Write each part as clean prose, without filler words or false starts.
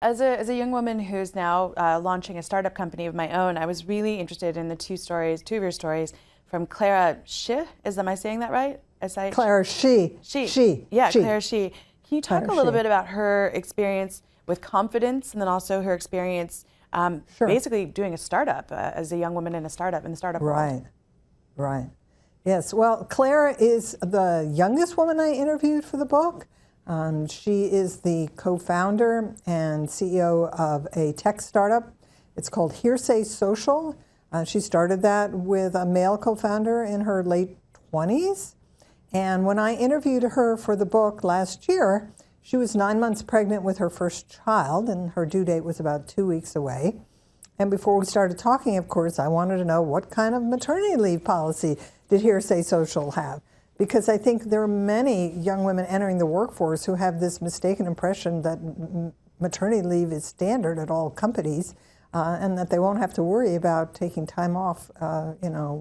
as a young woman who's now launching a startup company of my own, I was really interested in the two of your stories from Clara Shih. Am I saying that right? Clara Shih. Yeah, Clara Shih. Can you talk Clara a little Shih. bit about her experience with confidence, and then also her experience Sure. basically doing a startup as a young woman in the startup world? Right. Yes, well, Clara is the youngest woman I interviewed for the book. She is the co-founder and CEO of a tech startup. It's called Hearsay Social. She started that with a male co-founder in her late 20s. And when I interviewed her for the book last year, she was 9 months pregnant with her first child, and her due date was about 2 weeks away. And before we started talking, of course, I wanted to know what kind of maternity leave policy did Hearsay Social have? Because I think there are many young women entering the workforce who have this mistaken impression that maternity leave is standard at all companies, and that they won't have to worry about taking time off,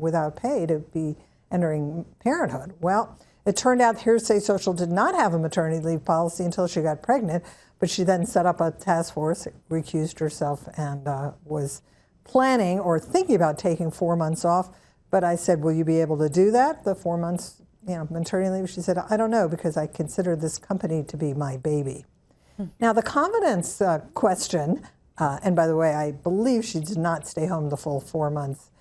without pay to be entering parenthood. Well, it turned out Hearsay Social did not have a maternity leave policy until she got pregnant, but she then set up a task force, recused herself, and was planning or thinking about taking 4 months off. But I said, will you be able to do that, the 4 months maternity leave? She said, I don't know, because I consider this company to be my baby. Now, the confidence question, and by the way, I believe she did not stay home the full 4 months.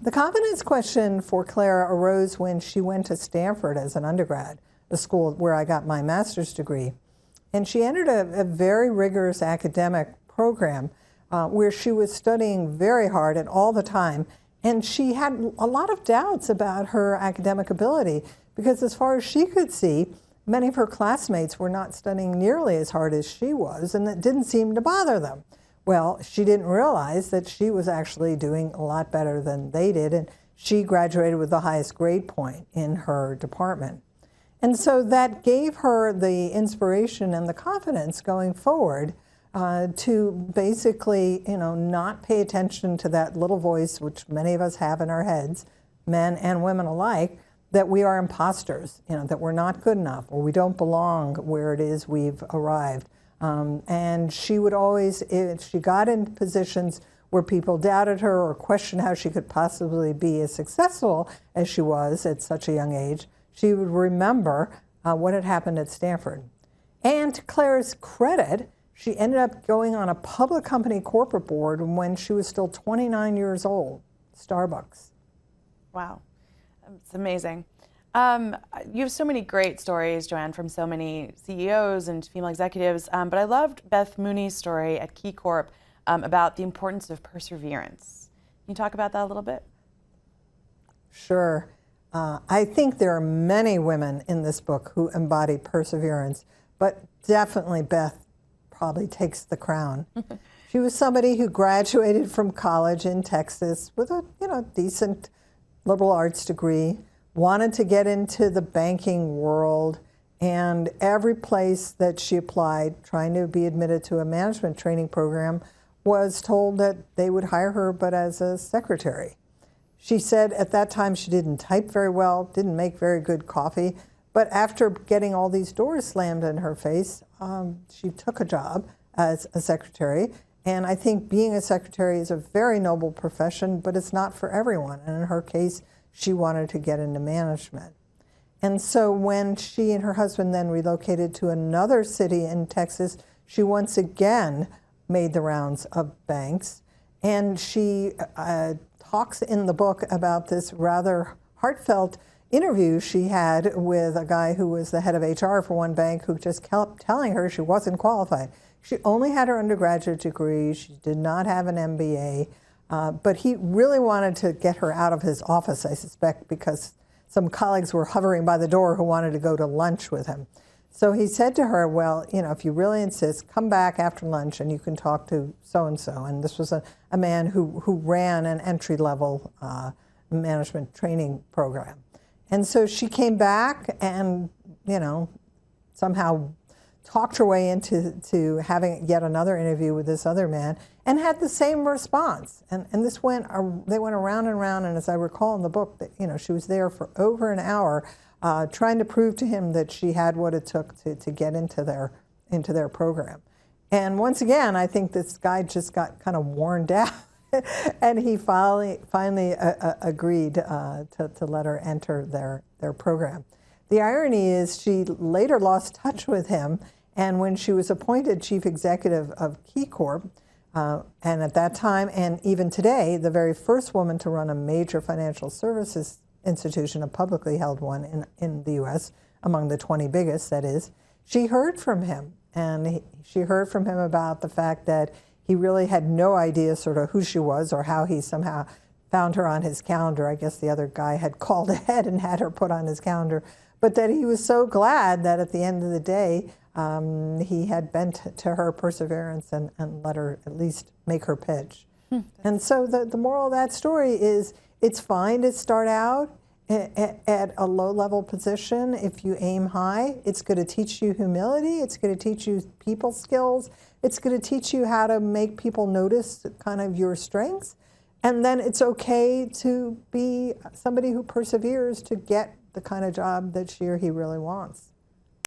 The confidence question for Clara arose when she went to Stanford as an undergrad, the school where I got my master's degree. And she entered a very rigorous academic program where she was studying very hard and all the time. And she had a lot of doubts about her academic ability because, as far as she could see, many of her classmates were not studying nearly as hard as she was, and it didn't seem to bother them. Well, she didn't realize that she was actually doing a lot better than they did, and she graduated with the highest grade point in her department. And so that gave her the inspiration and the confidence going forward to basically, not pay attention to that little voice, which many of us have in our heads, men and women alike, that we are imposters, that we're not good enough, or we don't belong where it is we've arrived. And she would always, if she got in positions where people doubted her or questioned how she could possibly be as successful as she was at such a young age, she would remember what had happened at Stanford. And to Clara's credit, she ended up going on a public company corporate board when she was still 29 years old, Starbucks. Wow, it's amazing. You have so many great stories, Joann, from so many CEOs and female executives, but I loved Beth Mooney's story at KeyCorp about the importance of perseverance. Can you talk about that a little bit? Sure. I think there are many women in this book who embody perseverance, but definitely Beth probably takes the crown. She was somebody who graduated from college in Texas with a decent liberal arts degree, wanted to get into the banking world, and every place that she applied, trying to be admitted to a management training program, was told that they would hire her but as a secretary. She said at that time she didn't type very well, didn't make very good coffee, but after getting all these doors slammed in her face, she took a job as a secretary. And I think being a secretary is a very noble profession, but it's not for everyone. And in her case, she wanted to get into management. And so when she and her husband then relocated to another city in Texas, she once again made the rounds of banks. And she talks in the book about this rather heartfelt interview she had with a guy who was the head of HR for one bank, who just kept telling her she wasn't qualified. She only had her undergraduate degree. She did not have an MBA. But he really wanted to get her out of his office, I suspect, because some colleagues were hovering by the door who wanted to go to lunch with him. So he said to her, well, if you really insist, come back after lunch and you can talk to so-and-so. And this was a man who ran an entry-level management training program. And so she came back and, somehow talked her way into having yet another interview with this other man and had the same response. And they went around and around, and as I recall in the book, that she was there for over an hour trying to prove to him that she had what it took to get into their program. And once again, I think this guy just got kind of worn down. And he finally agreed to let her enter their program. The irony is she later lost touch with him, and when she was appointed chief executive of KeyCorp, and at that time, and even today, the very first woman to run a major financial services institution, a publicly held one in the U.S., among the 20 biggest, that is, she heard from him. And she heard from him about the fact that he really had no idea sort of who she was or how he somehow found her on his calendar. I guess the other guy had called ahead and had her put on his calendar. But that he was so glad that at the end of the day, he had bent to her perseverance and let her at least make her pitch. And so the moral of that story is it's fine to start out at a low-level position. If you aim high, it's going to teach you humility. It's going to teach you people skills. It's going to teach you how to make people notice kind of your strengths. And then it's okay to be somebody who perseveres to get the kind of job that she or he really wants.